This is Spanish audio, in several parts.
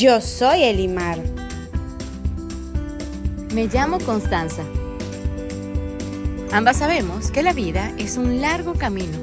Yo soy Elimar. Me llamo Constanza. Ambas sabemos que la vida es un largo camino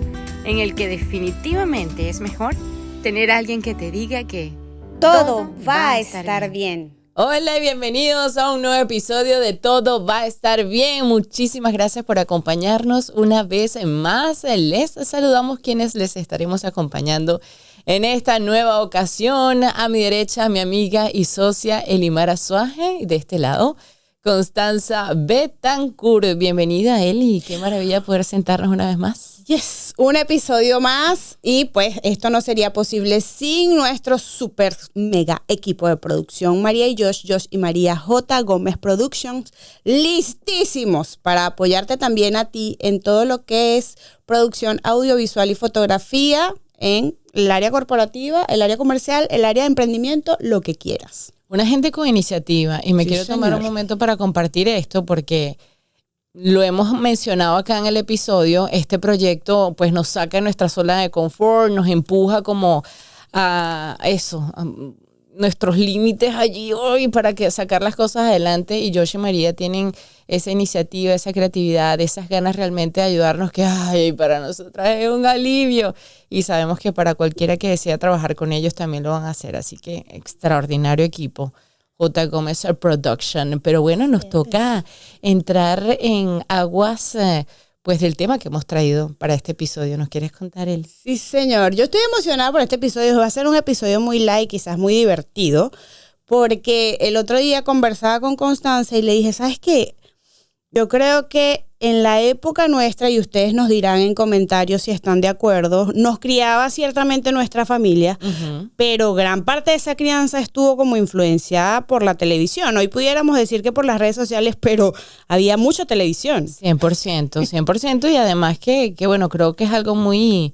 en el que definitivamente es mejor tener a alguien que te diga que todo va a estar bien. Hola y bienvenidos a un nuevo episodio de Todo va a estar bien. Muchísimas gracias por acompañarnos una vez más. Les saludamos quienes les estaremos acompañando en esta nueva ocasión. A mi derecha, mi amiga y socia Elimar Azuaje, y de este lado, Constanza Betancourt. Bienvenida, Eli. Qué maravilla poder sentarnos una vez más. Yes, un episodio más y pues esto no sería posible sin nuestro super mega equipo de producción. María y Josh y María J. Gómez Productions, listísimos para apoyarte también a ti en todo lo que es producción audiovisual y fotografía en el área corporativa, el área comercial, el área de emprendimiento, lo que quieras. Una gente con iniciativa y me quiero tomar un momento para compartir esto porque lo hemos mencionado acá en el episodio. Este proyecto pues nos saca de nuestra zona de confort, nos empuja como a eso, a nuestros límites allí hoy para que sacar las cosas adelante, y Josh y María tienen esa iniciativa, esa creatividad, esas ganas realmente de ayudarnos que para nosotras es un alivio, y sabemos que para cualquiera que desea trabajar con ellos también lo van a hacer, así que extraordinario equipo. J. Gómez Production. Pero bueno, nos toca entrar en aguas pues del tema que hemos traído para este episodio. ¿Nos quieres contar, Eli? Sí, señor. Yo estoy emocionada por este episodio. Va a ser un episodio muy light, quizás muy divertido, porque el otro día conversaba con Constanza y le dije, ¿sabes qué? Yo creo que en la época nuestra, y ustedes nos dirán en comentarios si están de acuerdo, nos criaba ciertamente nuestra familia, pero gran parte de esa crianza estuvo como influenciada por la televisión. Hoy pudiéramos decir que por las redes sociales, pero había mucha televisión. 100%, y además que bueno, creo que es algo muy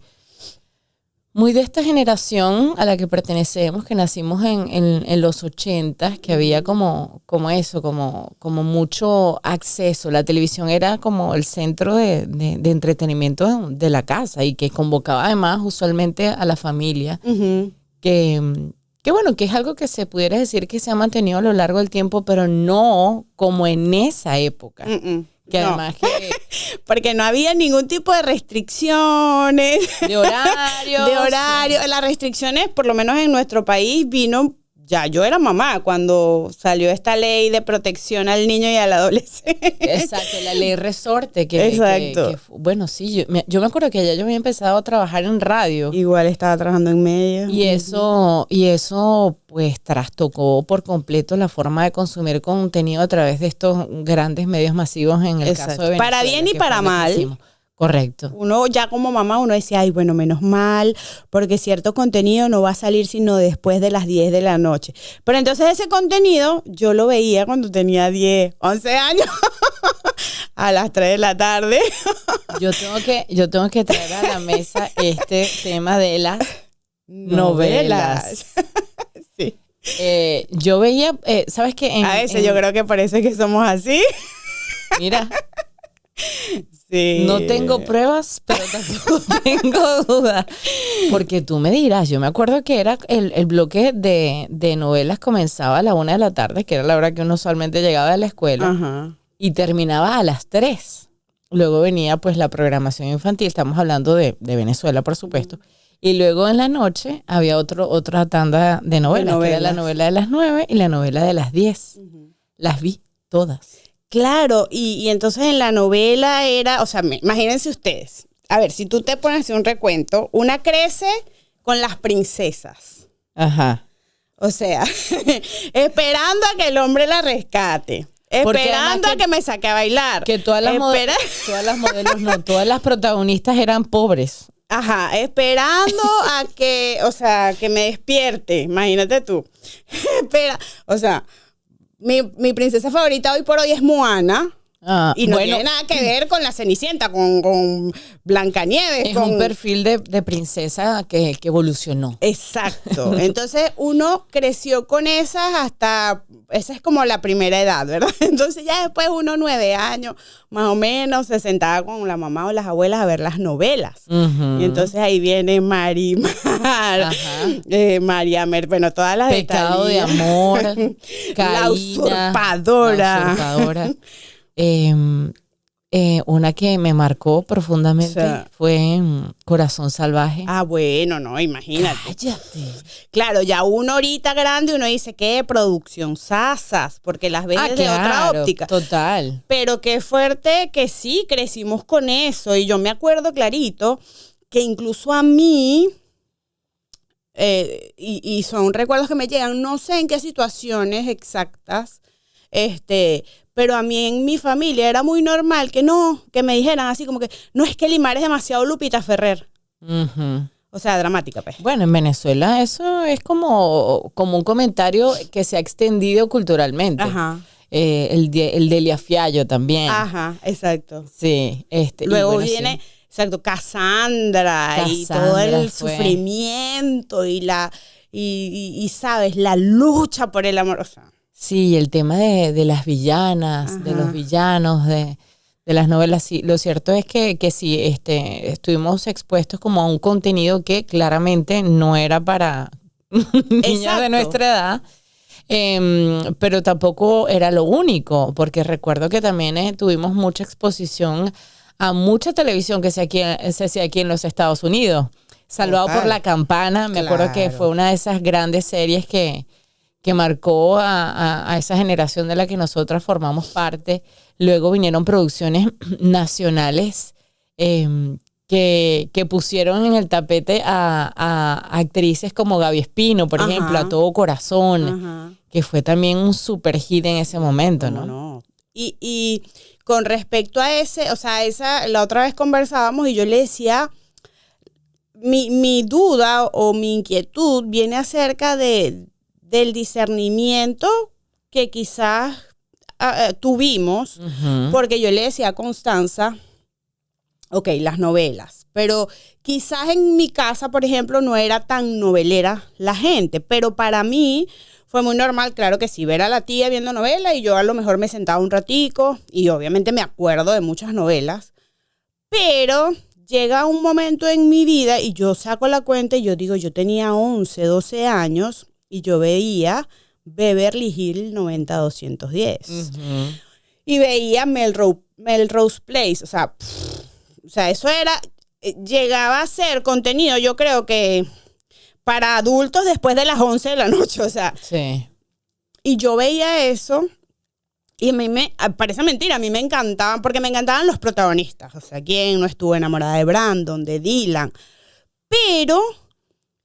de esta generación a la que pertenecemos, que nacimos en los 80s, que había como mucho acceso. La televisión era como el centro de entretenimiento de la casa, y que convocaba además usualmente a la familia, que bueno, que es algo que se pudiera decir que se ha mantenido a lo largo del tiempo, pero no como en esa época. Que además que porque no había ningún tipo de restricciones de horario. Las restricciones, por lo menos en nuestro país, vino ya. Yo era mamá cuando salió esta ley de protección al niño y al adolescente. Exacto, la ley resorte. Exacto. Bueno, sí, yo me acuerdo que ya yo había empezado a trabajar en radio. Igual estaba trabajando en medio. Y eso pues trastocó por completo la forma de consumir contenido a través de estos grandes medios masivos, en el caso de Venezuela. Para bien y para mal. Correcto. Uno ya como mamá, uno decía, ay, bueno, menos mal, porque cierto contenido no va a salir sino después de las 10 de la noche. Pero entonces ese contenido yo lo veía cuando tenía 10, 11 años, a las 3 de la tarde. Yo tengo que traer a la mesa este tema de las novelas. Sí. Yo veía, ¿sabes qué? A veces yo creo que por eso es que somos así. Mira. Sí. No tengo pruebas, pero tampoco tengo dudas. Porque tú me dirás, yo me acuerdo que era el bloque de novelas comenzaba a la 1 de la tarde, que era la hora que uno usualmente llegaba de la escuela, y terminaba a las 3. Luego venía pues la programación infantil, estamos hablando de Venezuela, por supuesto. Y luego en la noche había otra tanda de novelas, que era la novela de las 9 y la novela de las 10. Las vi todas. Claro, y entonces en la novela era, o sea, imagínense ustedes, a ver, si tú te pones a hacer un recuento, una crece con las princesas. Ajá. O sea, esperando a que el hombre la rescate. Esperando a que me saque a bailar. Que todas las modelos, todas las protagonistas eran pobres. Ajá, esperando a que, o sea, que me despierte, imagínate tú. Espera, o sea, mi princesa favorita hoy por hoy es Moana. Y no tiene nada que ver con la Cenicienta, con Blancanieves. Es un perfil de princesa que evolucionó. Exacto. Entonces uno creció con esa es como la primera edad, ¿verdad? Entonces ya después uno 9 años, más o menos, se sentaba con la mamá o las abuelas a ver las novelas. Y entonces ahí viene Marimar, María Mer, bueno, todas las Pecado de amor, Caína, La Usurpadora. Una que me marcó profundamente fue Corazón Salvaje. Bueno, no, imagínate. Cállate. Claro, ya uno ahorita grande, uno dice, ¿qué? Producción sasas, porque las ves desde otra óptica. Total. Pero qué fuerte que sí, crecimos con eso. Y yo me acuerdo clarito que incluso a mí, y son recuerdos que me llegan, no sé en qué situaciones exactas, pero a mí en mi familia era muy normal que me dijeran así como que, no, es que Limar es demasiado Lupita Ferrer. O sea, dramática, pues. Bueno, en Venezuela eso es como un comentario que se ha extendido culturalmente. Ajá. El de Elia Fiallo también. Ajá, exacto. Sí. Luego viene, exacto, Cassandra y todo el sufrimiento y y sabes, la lucha por el amor. O sea, sí, el tema de las villanas, de los villanos, de las novelas. Sí, lo cierto es que sí, estuvimos expuestos como a un contenido que claramente no era para niñas de nuestra edad, pero tampoco era lo único, porque recuerdo que también tuvimos mucha exposición a mucha televisión que se hacía aquí en los Estados Unidos. Salvado por la Campana, me acuerdo que fue una de esas grandes series que marcó a esa generación de la que nosotras formamos parte. Luego vinieron producciones nacionales que pusieron en el tapete a actrices como Gaby Espino, por ejemplo, A Todo Corazón, que fue también un super hit en ese momento, ¿no? Y con respecto a ese, o sea, la otra vez conversábamos y yo le decía, mi duda o mi inquietud viene acerca del discernimiento que quizás tuvimos, porque yo le decía a Constanza, ok, las novelas, pero quizás en mi casa, por ejemplo, no era tan novelera la gente, pero para mí fue muy normal, claro que sí, ver a la tía viendo novela y yo a lo mejor me sentaba un ratico y obviamente me acuerdo de muchas novelas, pero llega un momento en mi vida y yo saco la cuenta y yo digo, yo tenía 11, 12 años y yo veía Beverly Hills 90210. Y veía Melrose Place. O sea, eso llegaba a ser contenido, yo creo que para adultos después de las 11 de la noche. O sea, sí. Y yo veía eso y a mí parece mentira, a mí me encantaban, porque me encantaban los protagonistas. O sea, ¿quién no estuvo enamorada de Brandon, de Dylan? Pero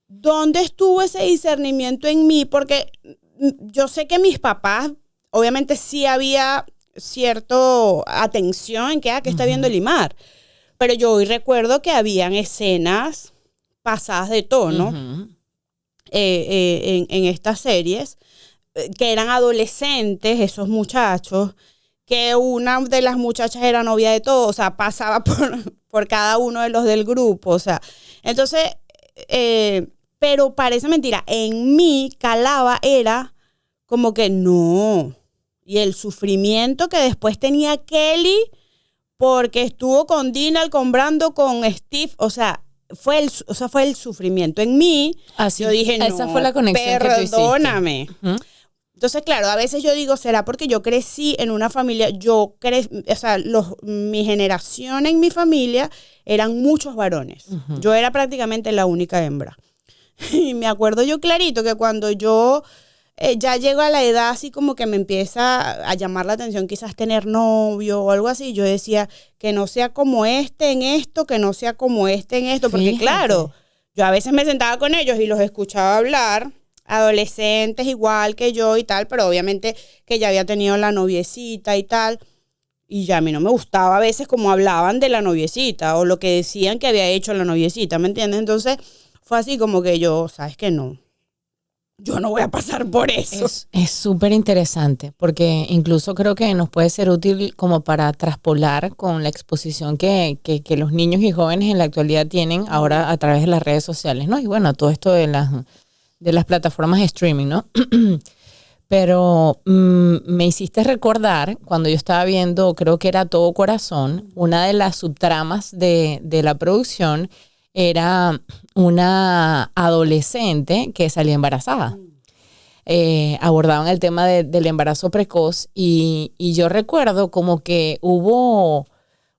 ¿dónde estuvo ese discernimiento en mí? Porque yo sé que mis papás, obviamente sí había cierta atención en que está viendo Limar, pero yo hoy recuerdo que habían escenas pasadas de tono en estas series, que eran adolescentes, esos muchachos, que una de las muchachas era novia de todos, o sea, pasaba por cada uno de los del grupo, o sea, entonces... pero parece mentira, en mí calaba era como que no. Y el sufrimiento que después tenía Kelly porque estuvo con Dinah, con Brando, con Steve, o sea, fue el sufrimiento. En mí, yo dije, no, esa fue la conexión perdóname. Que tú hiciste. Entonces, claro, a veces yo digo, ¿será porque yo crecí en una familia? Mi generación en mi familia eran muchos varones. Yo era prácticamente la única hembra. Y me acuerdo yo clarito que cuando yo ya llego a la edad así como que me empieza a llamar la atención quizás tener novio o algo así, yo decía que no sea como este en esto, que no sea como este en esto, porque claro, yo a veces me sentaba con ellos y los escuchaba hablar, adolescentes igual que yo y tal, pero obviamente que ya había tenido la noviecita y tal, y ya a mí no me gustaba a veces como hablaban de la noviecita o lo que decían que había hecho la noviecita, ¿me entiendes? Entonces fue así como que yo, ¿sabes qué? No. yo no voy a pasar por eso. Es súper interesante porque incluso creo que nos puede ser útil como para traspolar con la exposición que los niños y jóvenes en la actualidad tienen ahora a través de las redes sociales, ¿no? Y bueno, todo esto de las plataformas de streaming, ¿no? Pero me hiciste recordar cuando yo estaba viendo, creo que era Todo Corazón, una de las subtramas de la producción era una adolescente que salía embarazada. Abordaban el tema del embarazo precoz y yo recuerdo como que hubo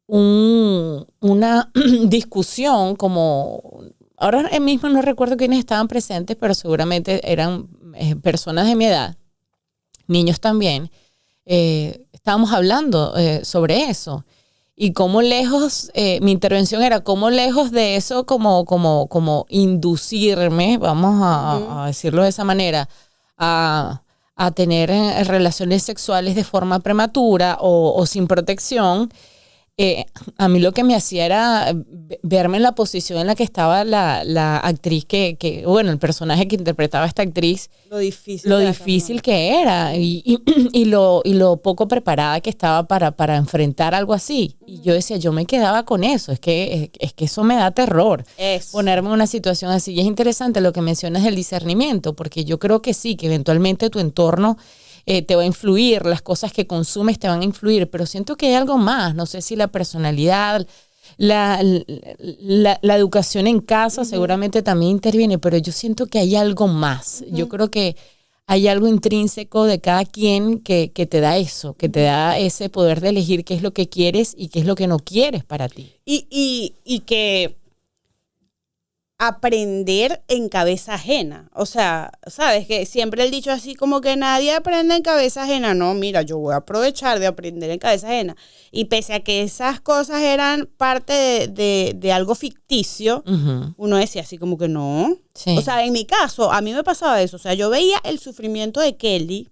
una discusión como... Ahora mismo no recuerdo quiénes estaban presentes, pero seguramente eran personas de mi edad, niños también. Estábamos hablando sobre eso. Y cómo lejos, mi intervención era cómo lejos de eso, como inducirme, vamos a decirlo de esa manera, a tener relaciones sexuales de forma prematura o sin protección. A mí lo que me hacía era verme en la posición en la que estaba la actriz bueno, el personaje que interpretaba a esta actriz. Lo difícil que era y lo poco preparada que estaba para enfrentar algo así. Y yo decía, yo me quedaba con eso. Es que eso me da terror. Ponerme en una situación así. Y es interesante lo que mencionas del discernimiento, porque yo creo que sí, que eventualmente tu entorno te va a influir, las cosas que consumes te van a influir, pero siento que hay algo más. No sé si la personalidad, la educación en casa seguramente también interviene, pero yo siento que hay algo más. Yo creo que hay algo intrínseco de cada quien que te da eso, que te da ese poder de elegir qué es lo que quieres y qué es lo que no quieres para ti. Y que aprender en cabeza ajena. O sea, ¿sabes? Que siempre el dicho así como que nadie aprende en cabeza ajena. No, mira, yo voy a aprovechar de aprender en cabeza ajena. Y pese a que esas cosas eran parte de algo ficticio, uno decía así como que no. Sí. O sea, en mi caso, a mí me pasaba eso. O sea, yo veía el sufrimiento de Kelly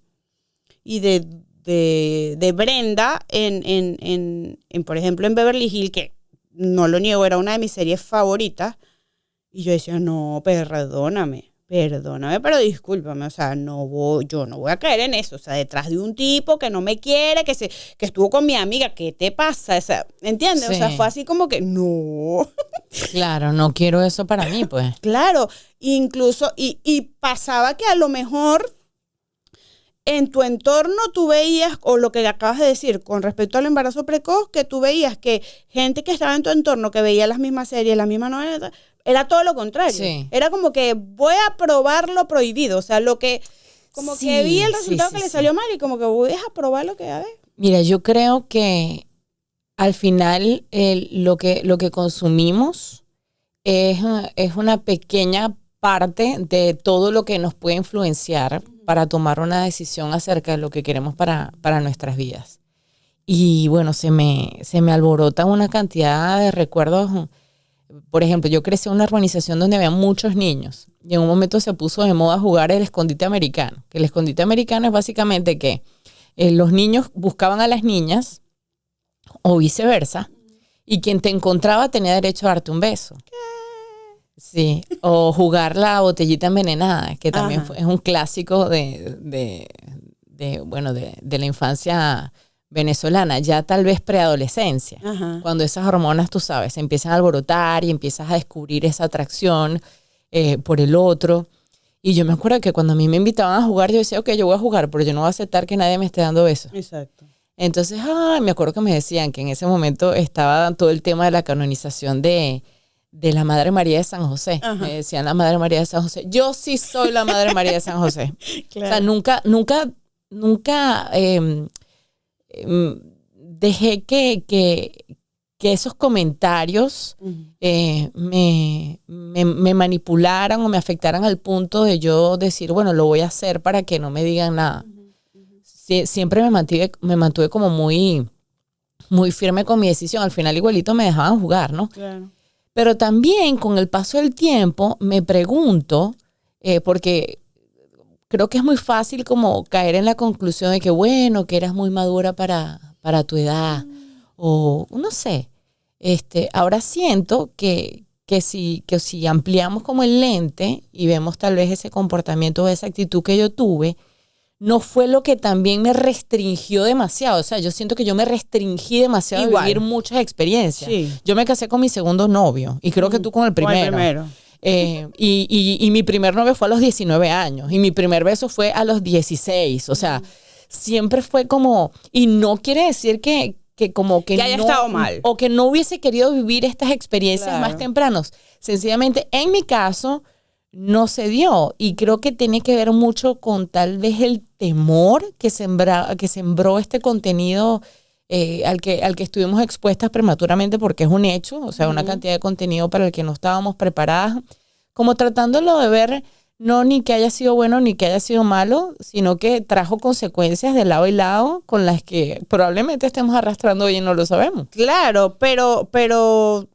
y de Brenda en, por ejemplo, en Beverly Hills, que no lo niego, era una de mis series favoritas. Y yo decía, no, perdóname, pero discúlpame, o sea, yo no voy a caer en eso, o sea, detrás de un tipo que no me quiere, que estuvo con mi amiga, ¿qué te pasa? O sea, ¿entiendes? Sí. O sea, fue así como que, no. Claro, no quiero eso para mí, pues. Claro, incluso, y pasaba que a lo mejor en tu entorno tú veías, o lo que acabas de decir con respecto al embarazo precoz, que tú veías que gente que estaba en tu entorno, que veía las mismas series, las mismas novelas, era todo lo contrario. Sí. Era como que voy a probar lo prohibido. O sea, lo que, como que vi el resultado que le salió mal y como que voy a probar lo que, a ver. Mira, yo creo que al final lo que consumimos es una pequeña parte de todo lo que nos puede influenciar para tomar una decisión acerca de lo que queremos para nuestras vidas. Y bueno, se me alborota una cantidad de recuerdos. Por ejemplo, yo crecí en una urbanización donde había muchos niños y en un momento se puso de moda jugar el escondite americano. Que el escondite americano es básicamente que los niños buscaban a las niñas o viceversa y quien te encontraba tenía derecho a darte un beso. Sí, o jugar la botellita envenenada, que también es un clásico de la infancia venezolana, ya tal vez preadolescencia, cuando esas hormonas, tú sabes, se empiezan a alborotar y empiezas a descubrir esa atracción por el otro. Y yo me acuerdo que cuando a mí me invitaban a jugar, yo decía, ok, yo voy a jugar, pero yo no voy a aceptar que nadie me esté dando besos. Exacto. Entonces, me acuerdo que me decían que en ese momento estaba todo el tema de la canonización de la Madre María de San José. Me decían la Madre María de San José. Yo sí soy la Madre María de San José. Claro. O sea, nunca dejé que esos comentarios me manipularan o me afectaran al punto de yo decir, bueno, lo voy a hacer para que no me digan nada. Siempre me mantuve como muy, muy firme con mi decisión. Al final igualito me dejaban jugar, ¿no? Claro. Pero también con el paso del tiempo me pregunto, porque creo que es muy fácil como caer en la conclusión de que, bueno, que eras muy madura para tu edad. O no sé. Ahora siento que que si ampliamos como el lente y vemos tal vez ese comportamiento o esa actitud que yo tuve, no fue lo que también me restringió demasiado. O sea, yo siento que yo me restringí demasiado de vivir muchas experiencias. Sí. Yo me casé con mi segundo novio y creo que tú con el primero. Y mi primer novio fue a los 19 años y mi primer beso fue a los 16. O sea, siempre fue como... Y no quiere decir que como que haya estado mal. O que no hubiese querido vivir estas experiencias más tempranos. Sencillamente, en mi caso, no se dio. Y creo que tiene que ver mucho con tal vez el temor que sembró este contenido al que estuvimos expuestas prematuramente, porque es un hecho. O sea, una cantidad de contenido para el que no estábamos preparadas. Como tratándolo de ver... No ni que haya sido bueno ni que haya sido malo, sino que trajo consecuencias de lado y lado con las que probablemente estemos arrastrando hoy y no lo sabemos. Claro, pero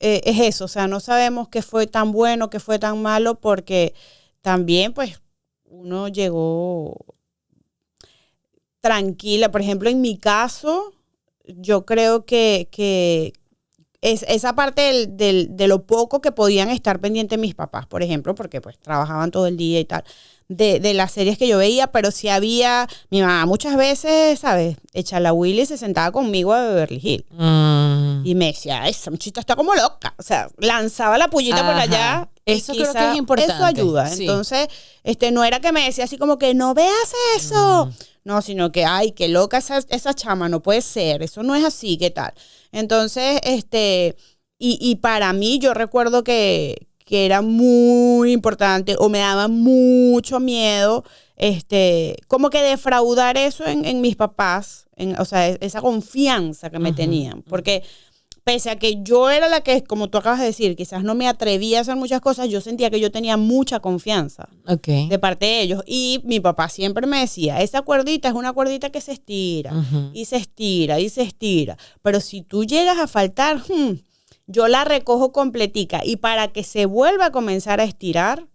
es eso, o sea, no sabemos qué fue tan bueno, qué fue tan malo, porque también pues uno llegó tranquila. Por ejemplo, en mi caso, yo creo que esa parte de lo poco que podían estar pendientes mis papás, por ejemplo, porque pues trabajaban todo el día y tal, de las series que yo veía, pero sí había, mi mamá muchas veces, ¿sabes? Echa la Willy se sentaba conmigo a Beverly Hills. Y me decía, esa muchachita está como loca. O sea, lanzaba la pullita por allá. Eso creo que es importante. Eso ayuda. Sí. Entonces, no era que me decía así como que no veas eso. No, sino que, ay, qué loca esa chama, no puede ser, eso no es así, ¿qué tal? Entonces, y para mí yo recuerdo que era muy importante o me daba mucho miedo, como que defraudar eso en mis papás, o sea, esa confianza que me tenían, porque pese a que yo era la que, como tú acabas de decir, quizás no me atrevía a hacer muchas cosas, yo sentía que yo tenía mucha confianza de parte de ellos. Y mi papá siempre me decía, esa cuerdita es una cuerdita que se estira, y se estira, y se estira. Pero si tú llegas a faltar, yo la recojo completica. Y para que se vuelva a comenzar a estirar,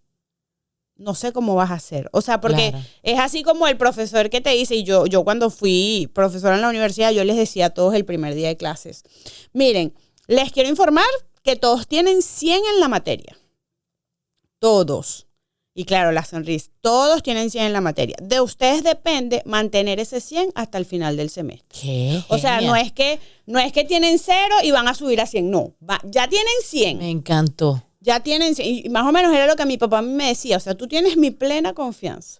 no sé cómo vas a hacer. O sea, porque es así como el profesor que te dice, y yo cuando fui profesora en la universidad, yo les decía a todos el primer día de clases, miren, les quiero informar que todos tienen 100 en la materia. Todos. Y claro, la sonrisa. Todos tienen 100 en la materia. De ustedes depende mantener ese 100 hasta el final del semestre. ¿Qué? O sea, no es que tienen 0 y van a subir a 100. No, ya tienen 100. Me encantó. Ya tienen, y más o menos era lo que mi papá me decía, o sea, tú tienes mi plena confianza.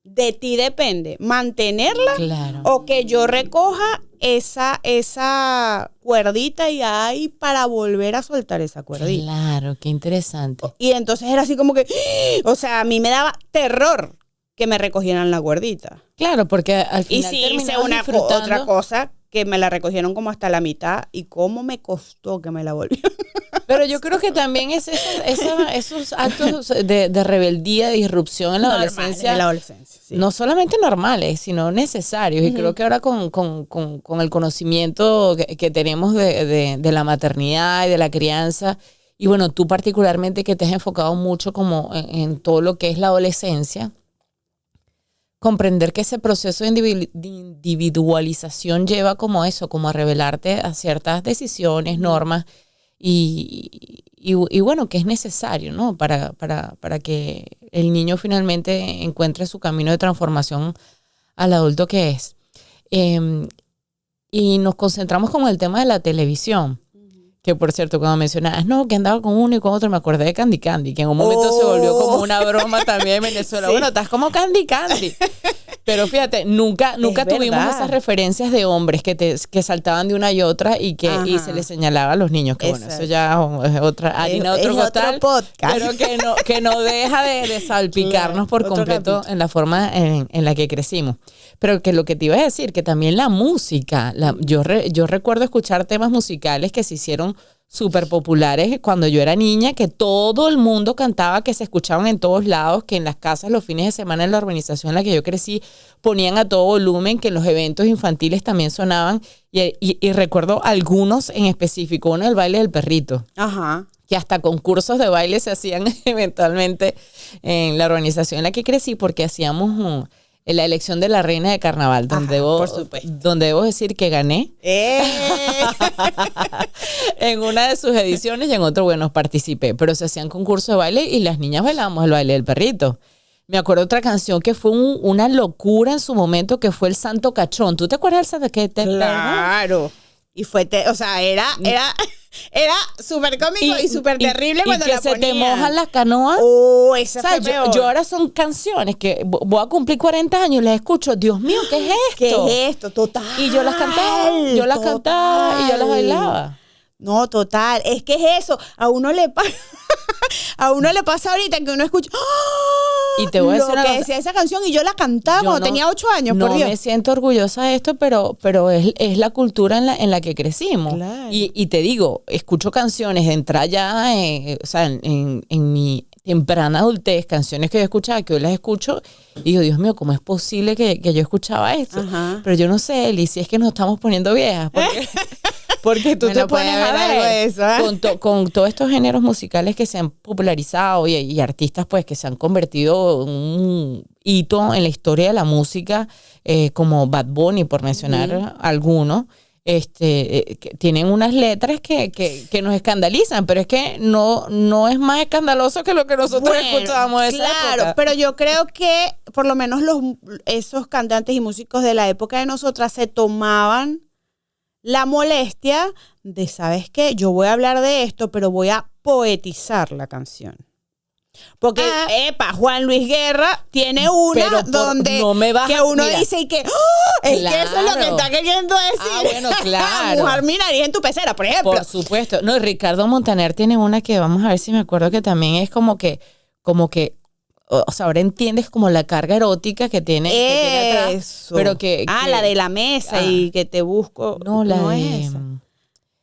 De ti depende mantenerla o que yo recoja esa cuerdita y ahí para volver a soltar esa cuerdita. Claro, qué interesante. Y entonces era así como que, o sea, a mí me daba terror que me recogieran la cuerdita. Claro, porque al final y sí hice otra cosa que me la recogieron como hasta la mitad y cómo me costó que me la volvieran. Pero yo creo que también es esos actos de rebeldía, de disrupción en la adolescencia, sí. No solamente normales, sino necesarios. Y creo que ahora con el conocimiento que tenemos de la maternidad y de la crianza, y bueno, tú particularmente que te has enfocado mucho como en todo lo que es la adolescencia, comprender que ese proceso de individualización lleva como eso, como a revelarte a ciertas decisiones, normas, y bueno, que es necesario, ¿no? Para que el niño finalmente encuentre su camino de transformación al adulto que es. Y nos concentramos como en el tema de la televisión. Que por cierto, cuando mencionabas, no, que andaba con uno y con otro, me acordé de Candy Candy, que en un momento se volvió como una broma también en Venezuela. Sí. Bueno, estás como Candy Candy. Pero fíjate, nunca tuvimos esas referencias de hombres que saltaban de una y otra y se les señalaba a los niños. Que bueno, eso ya es otra harina, otro podcast. Pero que no deja de salpicarnos por completo en la forma en la que crecimos. Pero que lo que te iba a decir, que también la música, yo recuerdo escuchar temas musicales que se hicieron súper populares cuando yo era niña, que todo el mundo cantaba, que se escuchaban en todos lados, que en las casas los fines de semana en la urbanización en la que yo crecí ponían a todo volumen, que en los eventos infantiles también sonaban, y recuerdo algunos en específico, uno el baile del perrito. Ajá. Que hasta concursos de baile se hacían eventualmente en la urbanización en la que crecí, porque hacíamos la elección de la reina de carnaval, por supuesto. Donde debo decir que gané en una de sus ediciones y en otro, bueno, participé, pero se hacían concursos de baile y las niñas bailábamos el baile del perrito. Me acuerdo otra canción que fue una locura en su momento, que fue el Santo Cachón. ¿Tú te acuerdas del Santo Cachón? Claro. Y fue, o sea, era súper cómico y súper terrible cuando la ponían. Y que se te mojan las canoas. Esa fue peor. Yo ahora son canciones que voy a cumplir 40 años y las escucho. Dios mío, ¿qué es esto? ¿Qué es esto? Total. Y yo las cantaba y yo las bailaba. No, total. Es que es eso. A uno le pasa ahorita que uno escucha y te voy a decir lo que decía esa canción y yo la cantaba cuando tenía 8 años, por Dios. No me siento orgullosa de esto, pero es la cultura en la que crecimos. Claro. Y te digo, escucho canciones de entrar ya en mi temprana adultez, canciones que yo escuchaba, que hoy las escucho, y digo, Dios mío, ¿cómo es posible que yo escuchaba esto? Ajá. Pero yo no sé, Eli, si es que nos estamos poniendo viejas, porque tú te pones a ver algo de eso, con todos estos géneros musicales que se han popularizado y artistas pues que se han convertido en un hito en la historia de la música, como Bad Bunny, por mencionar algunos. Que tienen unas letras que nos escandalizan, pero es que no es más escandaloso que lo que nosotros escuchábamos de esa época. Claro, pero yo creo que por lo menos esos cantantes y músicos de la época de nosotras se tomaban la molestia de, ¿sabes qué? Yo voy a hablar de esto, pero voy a poetizar la canción. Porque, Juan Luis Guerra tiene una donde no me que uno dice y que es que eso es lo que está queriendo decir. Bueno, claro. Mojar mi nariz en tu pecera, por ejemplo. Por supuesto. No, y Ricardo Montaner tiene una que vamos a ver si me acuerdo, que también es como que o sea, ahora entiendes como la carga erótica que tiene atrás, pero la de la mesa y que te busco. No es esa.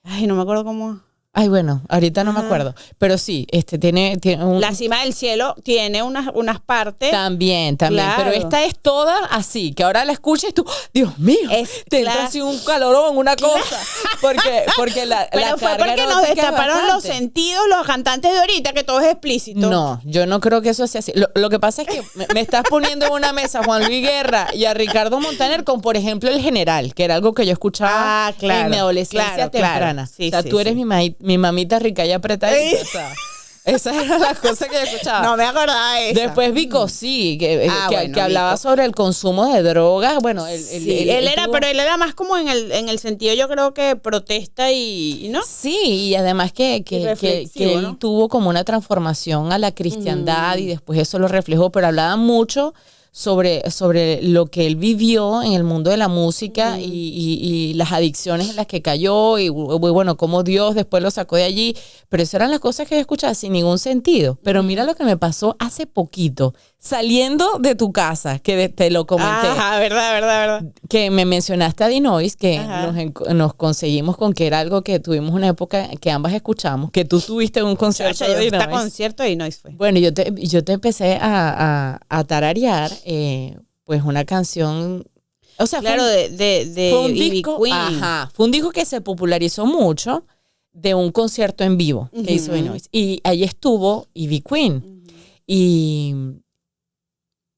Ay, no me acuerdo cómo. Ay, bueno, ahorita no me acuerdo. Pero sí, tiene La cima del cielo tiene unas partes. También. Claro. Pero esta es toda así, que ahora la escuchas y tú, Dios mío, te entra así un calorón, una cosa. Porque la pero fue porque nos destaparon los sentidos los cantantes de ahorita, que todo es explícito. No, yo no creo que eso sea así. Lo que pasa es que me estás poniendo en una mesa a Juan Luis Guerra y a Ricardo Montaner con, por ejemplo, El General, que era algo que yo escuchaba en mi adolescencia temprana. Sí, o sea, tú eres mi mamita rica y apretadita. O sea, esas eran las cosas que yo escuchaba. No me acordaba de eso. Después Vico, sí, que hablaba sobre el consumo de drogas. Bueno, él era más como en el sentido, yo creo que protesta y ¿no? Sí, y además que él ¿no? tuvo como una transformación a la cristiandad y después eso lo reflejó, pero hablaba mucho sobre lo que él vivió en el mundo de la música y las adicciones en las que cayó y bueno, cómo Dios después lo sacó de allí. Pero esas eran las cosas que yo escuchaba sin ningún sentido. Pero mira lo que me pasó hace poquito, saliendo de tu casa, que te lo comenté. Ajá, verdad. Que me mencionaste a Dinois, que nos conseguimos con que era algo que tuvimos una época que ambas escuchamos, que tú tuviste un concierto de Dinois. Concierto de Dinois fue. Bueno, yo te empecé a tararear pues una canción, o sea, claro, de un disco, fue un disco que se popularizó mucho de un concierto en vivo que hizo Dinois. Y ahí estuvo Ivy Queen. Y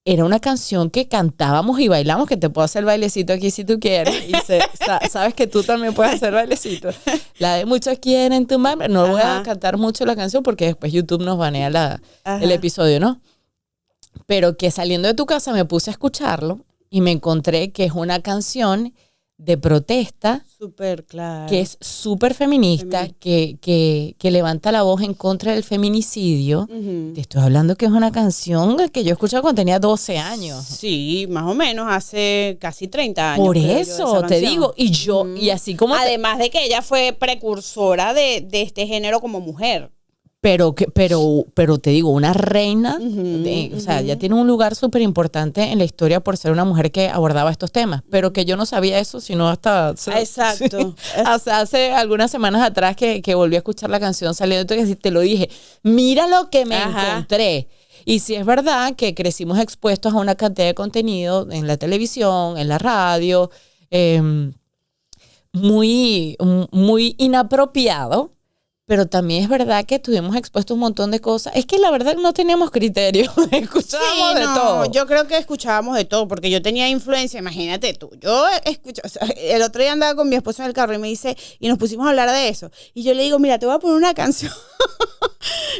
era una canción que cantábamos y bailamos, que te puedo hacer bailecito aquí si tú quieres. Y sabes que tú también puedes hacer bailecito. La de Muchos Quieren Tu Mami. No voy a cantar mucho la canción porque después YouTube nos banea el episodio, ¿no? Pero que saliendo de tu casa me puse a escucharlo y me encontré que es una canción de protesta, súper claro, que es súper feminista, que levanta la voz en contra del feminicidio. Te estoy hablando que es una canción que yo escuchaba cuando tenía 12 años. Sí, más o menos, hace casi 30 años. Por eso te digo, y así como... Además de que ella fue precursora de este género como mujer. Pero te digo, una reina, o sea, ya tiene un lugar súper importante en la historia por ser una mujer que abordaba estos temas, pero que yo no sabía eso, sino hasta... Exacto. Hasta hace algunas semanas atrás que volví a escuchar la canción saliendo, entonces te lo dije, mira lo que me encontré. Y sí es verdad que crecimos expuestos a una cantidad de contenido en la televisión, en la radio, muy inapropiado, pero también es verdad que estuvimos expuestos a un montón de cosas. Es que la verdad no teníamos criterio, escuchábamos de todo. Yo creo que escuchábamos de todo, porque yo tenía influencia, imagínate tú. Yo escucho, o sea, el otro día andaba con mi esposo en el carro y me dice, y nos pusimos a hablar de eso. Y yo le digo, mira, te voy a poner una canción.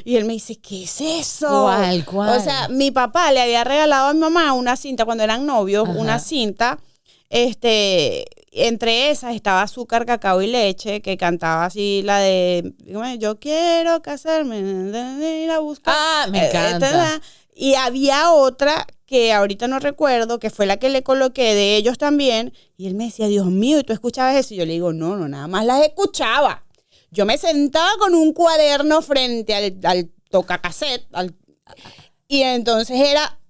Y él me dice, ¿qué es eso? ¿Cuál? O sea, mi papá le había regalado a mi mamá una cinta cuando eran novios, una cinta, entre esas estaba Azúcar, Cacao y Leche, que cantaba así la de yo quiero casarme, ir a buscar. Ah, me encanta. Y había otra que ahorita no recuerdo, que fue la que le coloqué de ellos también, y él me decía, Dios mío, ¿y tú escuchabas eso? Y yo le digo, no, nada más las escuchaba. Yo me sentaba con un cuaderno frente al tocacassette, y entonces era...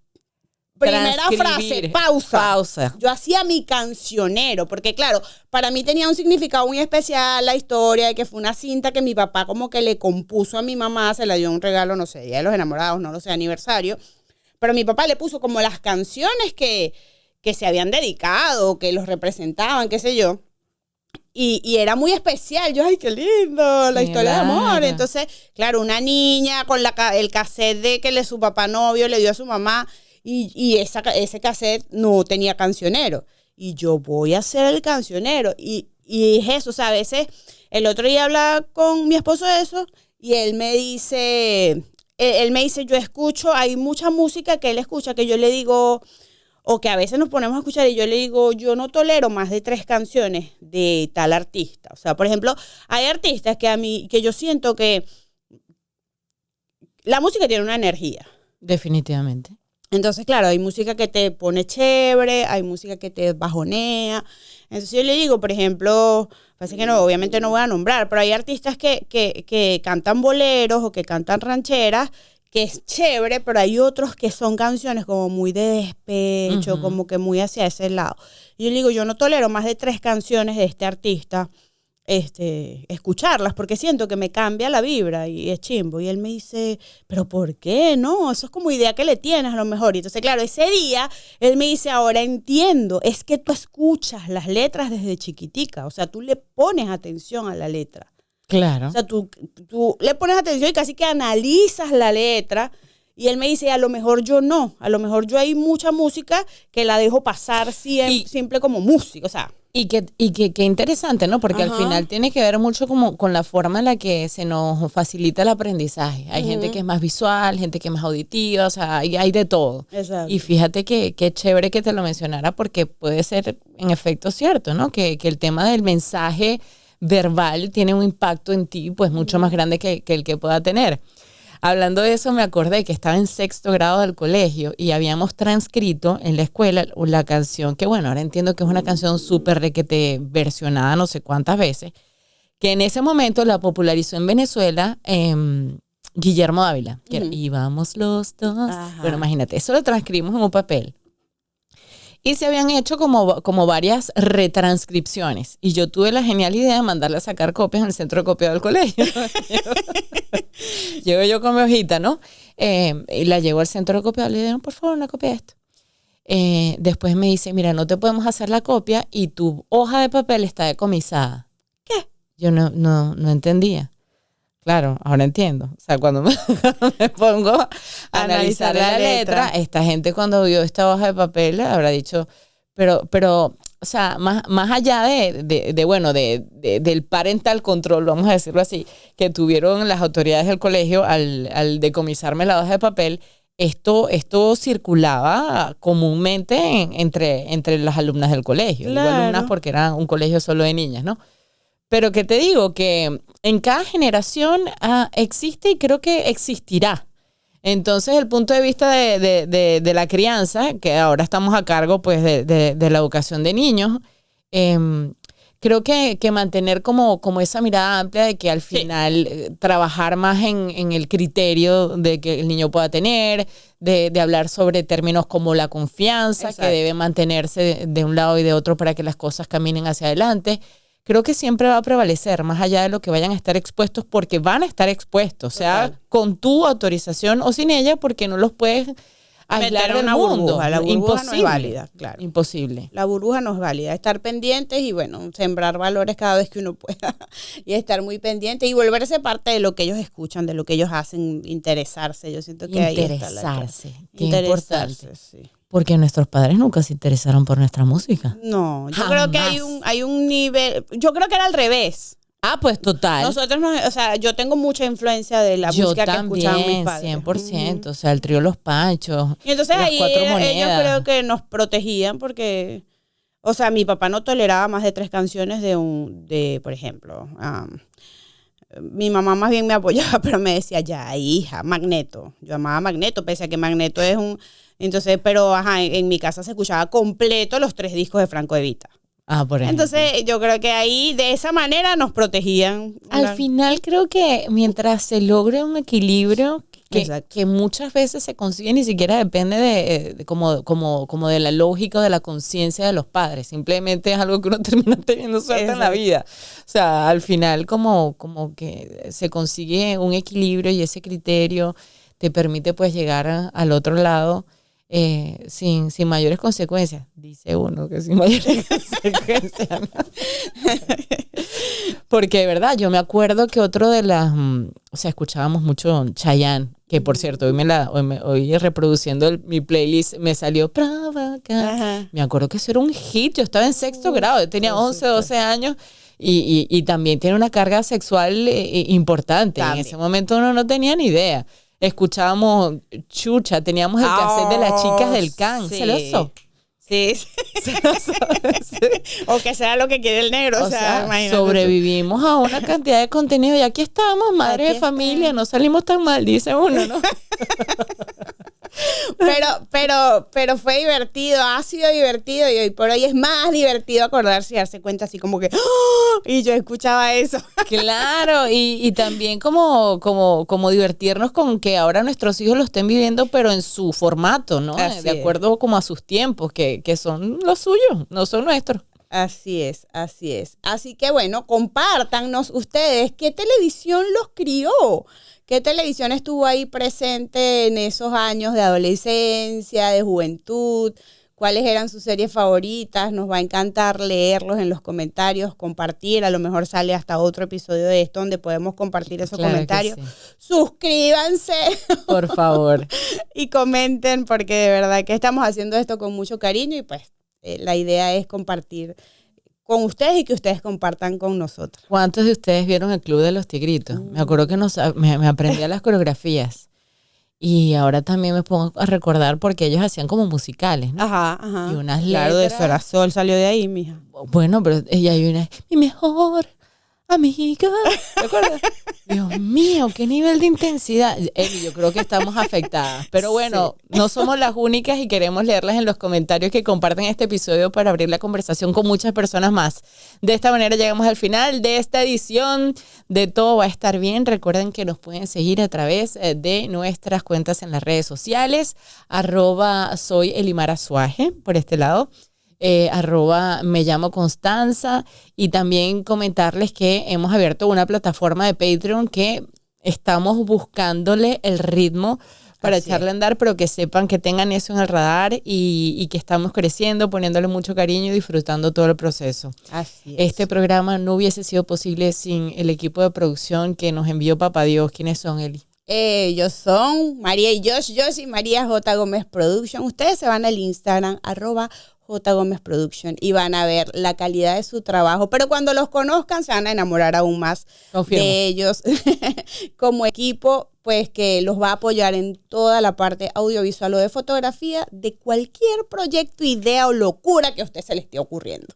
Primera frase, pausa. Yo hacía mi cancionero, porque claro, para mí tenía un significado muy especial la historia de que fue una cinta que mi papá como que le compuso a mi mamá, se la dio un regalo, no sé, Día de los Enamorados, no lo sé, aniversario, pero mi papá le puso como las canciones que se habían dedicado, que los representaban, qué sé yo. Y era muy especial. Yo, ay, qué lindo, la historia de amor. Entonces, claro, una niña con el cassette de que su papá novio le dio a su mamá, y ese cassette no tenía cancionero. Y yo voy a hacer el cancionero. Y es eso, o sea, a veces, el otro día hablaba con mi esposo de eso, y él me dice, yo escucho, hay mucha música que él escucha, que yo le digo, o que a veces nos ponemos a escuchar, y yo le digo, yo no tolero más de 3 canciones de tal artista. O sea, por ejemplo, hay artistas que yo siento que la música tiene una energía. Definitivamente. Entonces, claro, hay música que te pone chévere, hay música que te bajonea. Entonces yo le digo, por ejemplo, parece que no, obviamente no voy a nombrar, pero hay artistas que cantan boleros o que cantan rancheras, que es chévere, pero hay otros que son canciones como muy de despecho, como que muy hacia ese lado. Y yo le digo, yo no tolero más de 3 canciones de este artista, escucharlas, porque siento que me cambia la vibra y es chimbo. Y él me dice, ¿pero por qué? No, eso es como idea que le tienes a lo mejor. Y entonces, claro, ese día él me dice, ahora entiendo, es que tú escuchas las letras desde chiquitica, o sea, tú le pones atención a la letra. Claro. O sea, tú le pones atención y casi que analizas la letra. Y él me dice, a lo mejor yo no, a lo mejor yo hay mucha música que la dejo pasar simple como música, o sea. Y que interesante, ¿no? Porque al final tiene que ver mucho como con la forma en la que se nos facilita el aprendizaje. Hay gente que es más visual, gente que es más auditiva, o sea, hay de todo. Exacto. Y fíjate que chévere que te lo mencionara, porque puede ser en efecto cierto, ¿no? Que el tema del mensaje verbal tiene un impacto en ti pues mucho más grande que el que pueda tener. Hablando de eso, me acordé que estaba en 6º grado del colegio y habíamos transcrito en la escuela la canción, que bueno, ahora entiendo que es una canción súper requete versionada no sé cuántas veces, que en ese momento la popularizó en Venezuela Guillermo Dávila, que era Íbamos los dos. Ajá. Bueno, imagínate, eso lo transcribimos en un papel. Y se habían hecho como varias retranscripciones. Y yo tuve la genial idea de mandarle a sacar copias en el centro de copia del colegio. Llego yo con mi hojita, ¿no? Y la llevo al centro de copia. Le digo, por favor, una copia de esto. Después me dice, mira, no te podemos hacer la copia y tu hoja de papel está decomisada. ¿Qué? Yo no entendía. Claro, ahora entiendo. O sea, cuando me pongo a analizar la letra, esta gente cuando vio esta hoja de papel habrá dicho, pero o sea, más allá del parental control, vamos a decirlo así, que tuvieron las autoridades del colegio al decomisarme la hoja de papel, esto circulaba comúnmente entre las alumnas del colegio. Claro. Digo alumnas porque era un colegio solo de niñas, ¿no? Pero que te digo que en cada generación existe y creo que existirá. Entonces, el punto de vista de la crianza, que ahora estamos a cargo pues de la educación de niños, creo que mantener como esa mirada amplia de que al final trabajar más en el criterio de que el niño pueda tener, de hablar sobre términos como la confianza, exacto, que debe mantenerse de un lado y de otro para que las cosas caminen hacia adelante. Creo que siempre va a prevalecer, más allá de lo que vayan a estar expuestos, porque van a estar expuestos, total, sea con tu autorización o sin ella, porque no los puedes aislar del mundo. Burbuja. La burbuja Imposible. no es válida, claro. Imposible. La burbuja no es válida. Estar pendientes y, bueno, sembrar valores cada vez que uno pueda y estar muy pendiente y volverse parte de lo que ellos escuchan, de lo que ellos hacen, interesarse. Yo siento que ahí está la clave. Qué importante. Sí. Porque nuestros padres nunca se interesaron por nuestra música. No, yo Jamás. creo que hay un nivel, yo creo que era al revés. Ah, pues total. Nosotros, o sea, yo tengo mucha influencia de la música que escuchaban mis padres. 100%, o sea, el trío Los Panchos. Y entonces las ahí Cuatro ellos Monedas. creo que nos protegían porque, o sea, mi papá no toleraba más de 3 canciones por ejemplo, mi mamá más bien me apoyaba, pero me decía, ya, hija, Magneto. Yo amaba Magneto, pese a que Magneto es entonces, pero ajá, en mi casa se escuchaba completo los 3 discos de Franco De Vita. Ah, por ejemplo. Entonces, yo creo que ahí, de esa manera, nos protegían. Al final creo que mientras se logre un equilibrio que muchas veces se consigue, ni siquiera depende de como de la lógica o de la conciencia de los padres. Simplemente es algo que uno termina teniendo suerte en la vida. O sea, al final como que se consigue un equilibrio y ese criterio te permite pues llegar al otro lado sin mayores consecuencias. Dice uno que sin mayores consecuencias, ¿no? Porque de verdad, yo me acuerdo que otro de las, o sea, escuchábamos mucho Chayanne, que por cierto, hoy reproduciendo mi playlist me salió Provoca. Ajá. Me acuerdo que eso era un hit, yo estaba en 6º grado, yo tenía 11, 12 años. Y también tiene una carga sexual importante. También. En ese momento uno no tenía ni idea. Escuchábamos Chucha, teníamos el cassette de las chicas del Can. Sí. ¿Celoso? Sí. O que sea lo que quiere el negro. O sea, imagínate sobrevivimos a una cantidad de contenido y aquí estamos, madres Aquí de familia, no salimos tan mal, dice uno, ¿no? Pero fue divertido, ha sido divertido y hoy por hoy es más divertido acordarse y darse cuenta así como que ¡oh! Y yo escuchaba eso. Claro, y también como divertirnos con que ahora nuestros hijos lo estén viviendo, pero en su formato, ¿no? Así de acuerdo como a sus tiempos, que son los suyos, no son nuestros. Así es, así es. Así que bueno, compártanos ustedes qué televisión los crió. ¿Qué televisión estuvo ahí presente en esos años de adolescencia, de juventud? ¿Cuáles eran sus series favoritas? Nos va a encantar leerlos en los comentarios, compartir. A lo mejor sale hasta otro episodio de esto donde podemos compartir esos comentarios. Sí. Suscríbanse. Por favor. Y comenten porque de verdad que estamos haciendo esto con mucho cariño y pues la idea es compartir con ustedes y que ustedes compartan con nosotros. ¿Cuántos de ustedes vieron el Club de los Tigritos? Me acuerdo que me aprendía las coreografías. Y ahora también me pongo a recordar porque ellos hacían como musicales, ¿no? Ajá. Y unas Claro, de letras. Sora Sol salió de ahí, mija. Bueno, pero ella hay una, mi mejor amiga. ¿Te acuerdas? Dios mío, qué nivel de intensidad. Eli, yo creo que estamos afectadas. Pero bueno, no somos las únicas y queremos leerlas en los comentarios que comparten este episodio para abrir la conversación con muchas personas más. De esta manera llegamos al final de esta edición de Todo Va a Estar Bien. Recuerden que nos pueden seguir a través de nuestras cuentas en las redes sociales. @soy Elimara Suaje, por este lado. @me llamo Constanza, y también comentarles que hemos abierto una plataforma de Patreon que estamos buscándole el ritmo para echarle a andar, pero que sepan que tengan eso en el radar y que estamos creciendo, poniéndole mucho cariño y disfrutando todo el proceso. Así es. Este programa no hubiese sido posible sin el equipo de producción que nos envió Papá Dios. ¿Quiénes son, Eli? Ellos son María y Josh y María J. Gómez Production. Ustedes se van al Instagram, @J. Gómez Production, y van a ver la calidad de su trabajo. Pero cuando los conozcan se van a enamorar aún más Confirmo. de ellos como equipo, pues que los va a apoyar en toda la parte audiovisual o de fotografía de cualquier proyecto, idea o locura que a usted se le esté ocurriendo.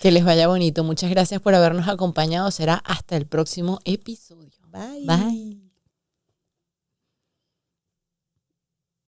Que les vaya bonito. Muchas gracias por habernos acompañado. Será hasta el próximo episodio. Bye. Bye.